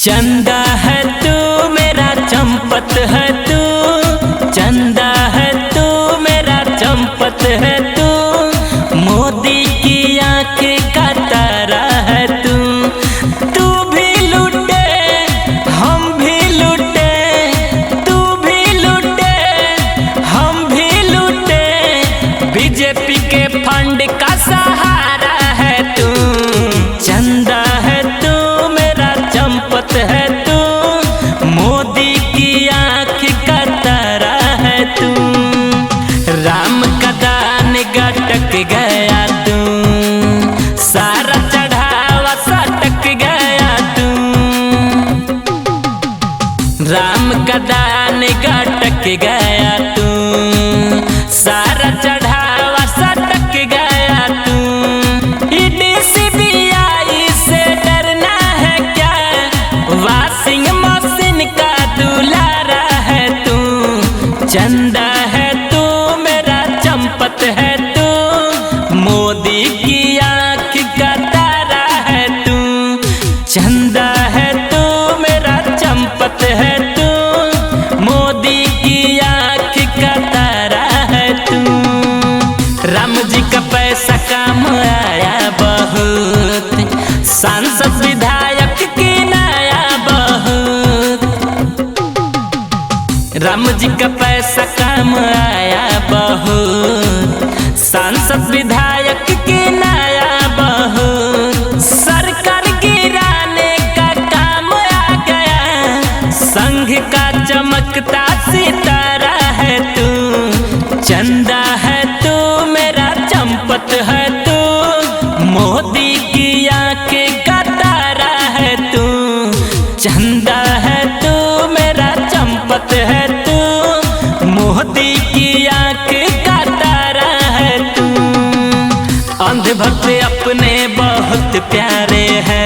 चंदा है तू मेरा चंपत है तू, चंदा है तू मेरा चंपत है तू, मोदी की आँख का तारा है तू। तू भी लूटे हम भी लूटे, तू भी लूटे हम भी लूटे, बीजेपी के फंड का सहारा है तू। चंदा है तू मेरा चंपत है तू, मोदी की आँख का तारा है तू। राम का दान गटक गया तू, सारा चढ़ावा सटक गया तू। राम का दान गटक गया तू, सारा चढ़ावा सटक गया तू। ईडी सीबीआई से डरना है क्या, वॉशिंग मशीन का दुलारा है तू। चंदा है तू मेरा चंपत है तू, मोदी की आँख का तारा है तू। चंदा है तू मेरा चंपत है तू, मोदी की आँख का तारा है तू। राम जी का पैसा काम आया बहुत, सांसद विधायक की नया बहुत। राम जी का पैसा काम आया बहुत, सांसद विधायक की नया बहुत। सरकार गिराने का काम आ गया, संघ का चमकता सितारा है तू। चंदा है तू मेरा चंपत है तू, मोदी की आँख का तारा है तू। चंदा है तू मेरा चंपत है तू, मोदी की आँख का तारा है तू। अंधभक्त अपने बहुत प्यारे हैं,